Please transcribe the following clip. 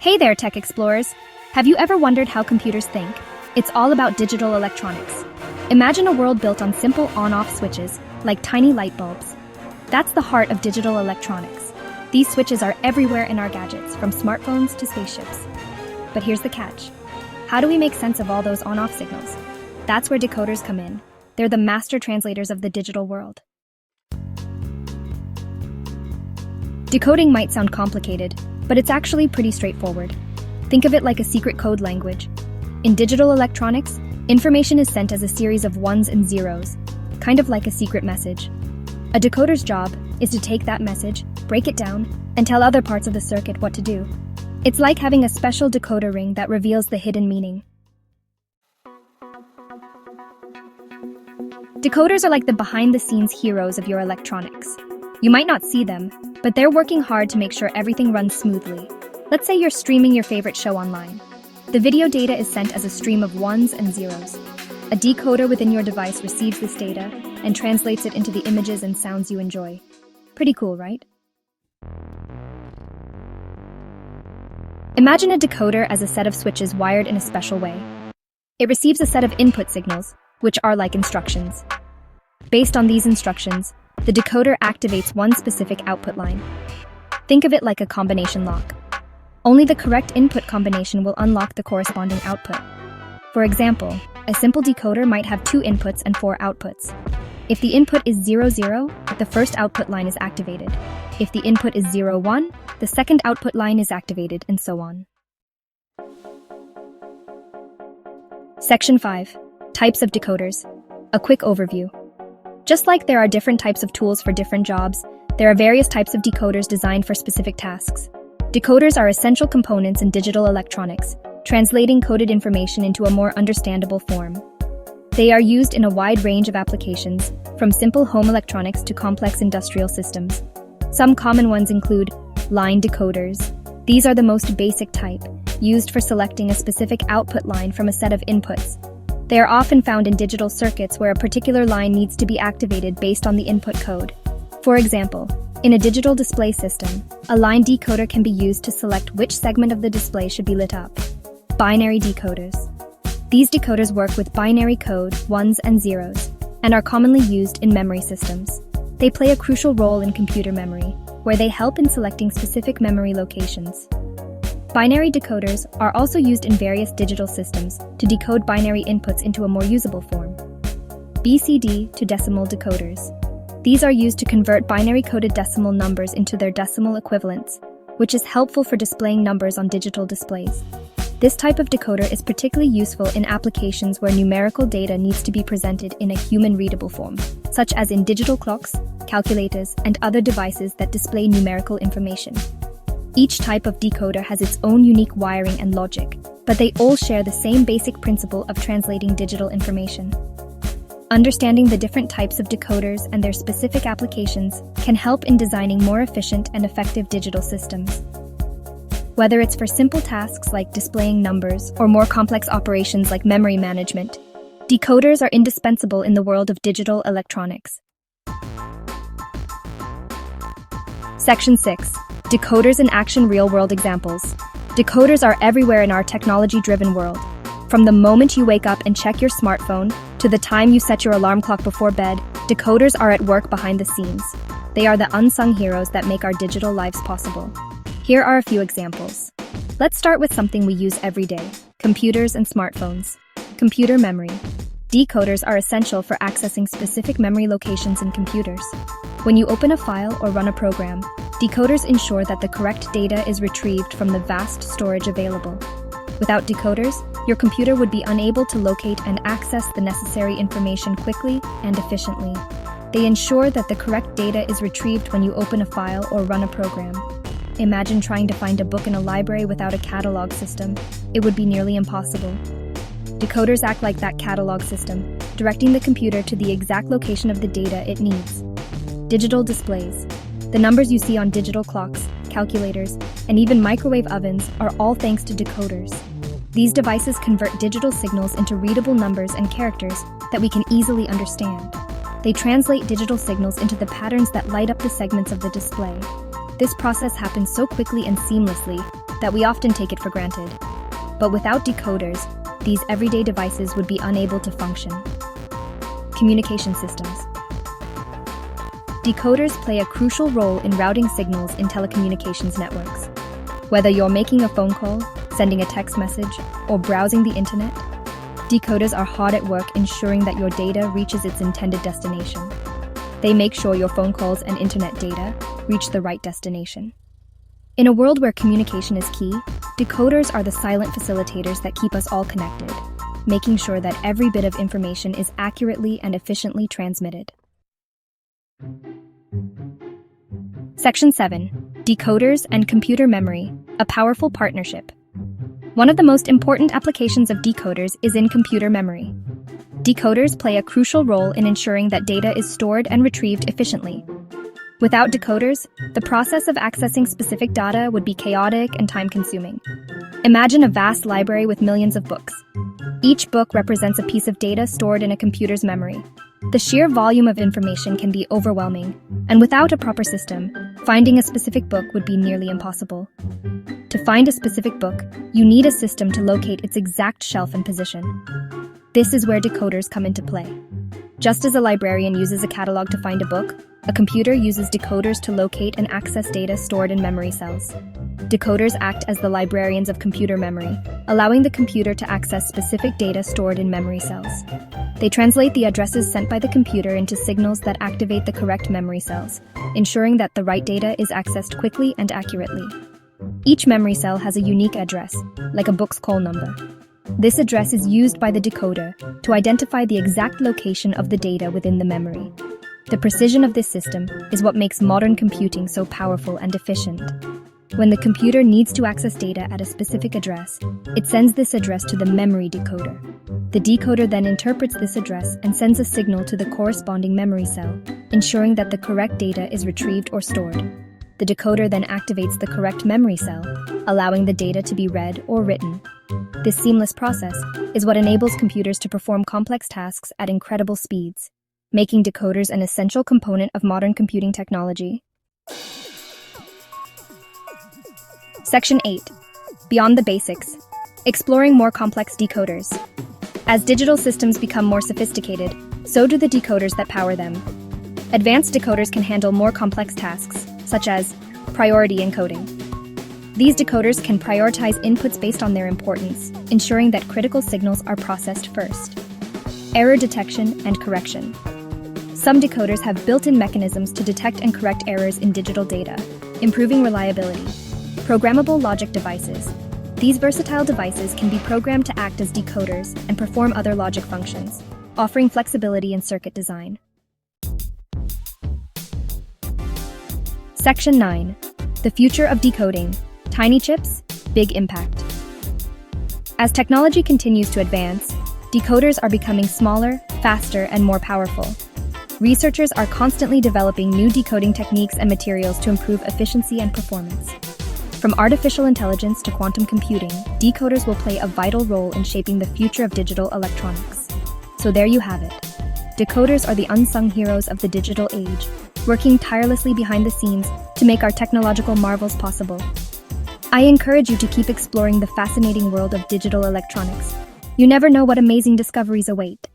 Hey there, tech explorers! Have you ever wondered how computers think? It's all about digital electronics. Imagine a world built on simple on-off switches, like tiny light bulbs. That's the heart of digital electronics. These switches are everywhere in our gadgets, from smartphones to spaceships. But here's the catch. How do we make sense of all those on-off signals? That's where decoders come in. They're the master translators of the digital world. Decoding might sound complicated, but it's actually pretty straightforward. Think of it like a secret code language. In digital electronics, information is sent as a series of ones and zeros, kind of like a secret message. A decoder's job is to take that message, break it down, and tell other parts of the circuit what to do. It's like having a special decoder ring that reveals the hidden meaning. Decoders are like the behind-the-scenes heroes of your electronics. You might not see them, but they're working hard to make sure everything runs smoothly. Let's say you're streaming your favorite show online. The video data is sent as a stream of ones and zeros. A decoder within your device receives this data and translates it into the images and sounds you enjoy. Pretty cool, right? Imagine a decoder as a set of switches wired in a special way. It receives a set of input signals, which are like instructions. Based on these instructions, the decoder activates one specific output line. Think of it like a combination lock. Only the correct input combination will unlock the corresponding output. For example, a simple decoder might have 2 inputs and 4 outputs. If the input is 0, 0, the first output line is activated. If the input is 0, 1, the second output line is activated, and so on. Section 5. Types of decoders. A quick overview. Just like there are different types of tools for different jobs, there are various types of decoders designed for specific tasks. Decoders are essential components in digital electronics, translating coded information into a more understandable form. They are used in a wide range of applications, from simple home electronics to complex industrial systems. Some common ones include line decoders. These are the most basic type, used for selecting a specific output line from a set of inputs. They are often found in digital circuits where a particular line needs to be activated based on the input code. For example, in a digital display system, a line decoder can be used to select which segment of the display should be lit up. Binary decoders. These decoders work with binary code, ones and zeros, and are commonly used in memory systems. They play a crucial role in computer memory, where they help in selecting specific memory locations. Binary decoders are also used in various digital systems to decode binary inputs into a more usable form. BCD to decimal decoders. These are used to convert binary-coded decimal numbers into their decimal equivalents, which is helpful for displaying numbers on digital displays. This type of decoder is particularly useful in applications where numerical data needs to be presented in a human-readable form, such as in digital clocks, calculators, and other devices that display numerical information. Each type of decoder has its own unique wiring and logic, but they all share the same basic principle of translating digital information. Understanding the different types of decoders and their specific applications can help in designing more efficient and effective digital systems. Whether it's for simple tasks like displaying numbers or more complex operations like memory management, decoders are indispensable in the world of digital electronics. Section 6. Decoders in action. Real-world examples. Decoders are everywhere in our technology-driven world. From the moment you wake up and check your smartphone to the time you set your alarm clock before bed, decoders are at work behind the scenes. They are the unsung heroes that make our digital lives possible. Here are a few examples. Let's start with something we use every day: computers and smartphones. Computer memory. Decoders are essential for accessing specific memory locations in computers. When you open a file or run a program, decoders ensure that the correct data is retrieved from the vast storage available. Without decoders, your computer would be unable to locate and access the necessary information quickly and efficiently. They ensure that the correct data is retrieved when you open a file or run a program. Imagine trying to find a book in a library without a catalog system. It would be nearly impossible. Decoders act like that catalog system, directing the computer to the exact location of the data it needs. Digital displays. The numbers you see on digital clocks, calculators, and even microwave ovens are all thanks to decoders. These devices convert digital signals into readable numbers and characters that we can easily understand. They translate digital signals into the patterns that light up the segments of the display. This process happens so quickly and seamlessly that we often take it for granted. But without decoders, these everyday devices would be unable to function. Communication systems. Decoders play a crucial role in routing signals in telecommunications networks. Whether you're making a phone call, sending a text message, or browsing the internet, decoders are hard at work ensuring that your data reaches its intended destination. They make sure your phone calls and internet data reach the right destination. In a world where communication is key, decoders are the silent facilitators that keep us all connected, making sure that every bit of information is accurately and efficiently transmitted. Section 7. Decoders and computer memory, a powerful partnership. One of the most important applications of decoders is in computer memory. Decoders play a crucial role in ensuring that data is stored and retrieved efficiently. Without decoders, the process of accessing specific data would be chaotic and time-consuming. Imagine a vast library with millions of books. Each book represents a piece of data stored in a computer's memory. The sheer volume of information can be overwhelming, and without a proper system, finding a specific book would be nearly impossible. To find a specific book, you need a system to locate its exact shelf and position. This is where decoders come into play. Just as a librarian uses a catalog to find a book, a computer uses decoders to locate and access data stored in memory cells. Decoders act as the librarians of computer memory, allowing the computer to access specific data stored in memory cells. They translate the addresses sent by the computer into signals that activate the correct memory cells, ensuring that the right data is accessed quickly and accurately. Each memory cell has a unique address, like a book's call number. This address is used by the decoder to identify the exact location of the data within the memory. The precision of this system is what makes modern computing so powerful and efficient. When the computer needs to access data at a specific address, it sends this address to the memory decoder. The decoder then interprets this address and sends a signal to the corresponding memory cell, ensuring that the correct data is retrieved or stored. The decoder then activates the correct memory cell, allowing the data to be read or written. This seamless process is what enables computers to perform complex tasks at incredible speeds, making decoders an essential component of modern computing technology. Section 8. Beyond the basics. Exploring more complex decoders. As digital systems become more sophisticated, so do the decoders that power them. Advanced decoders can handle more complex tasks, such as priority encoding. These decoders can prioritize inputs based on their importance, ensuring that critical signals are processed first. Error detection and correction. Some decoders have built-in mechanisms to detect and correct errors in digital data, improving reliability. Programmable logic devices. These versatile devices can be programmed to act as decoders and perform other logic functions, offering flexibility in circuit design. Section 9. The future of decoding. Tiny chips, big impact. As technology continues to advance, decoders are becoming smaller, faster, and more powerful. Researchers are constantly developing new decoding techniques and materials to improve efficiency and performance. From artificial intelligence to quantum computing, decoders will play a vital role in shaping the future of digital electronics. So there you have it. Decoders are the unsung heroes of the digital age, working tirelessly behind the scenes to make our technological marvels possible. I encourage you to keep exploring the fascinating world of digital electronics. You never know what amazing discoveries await.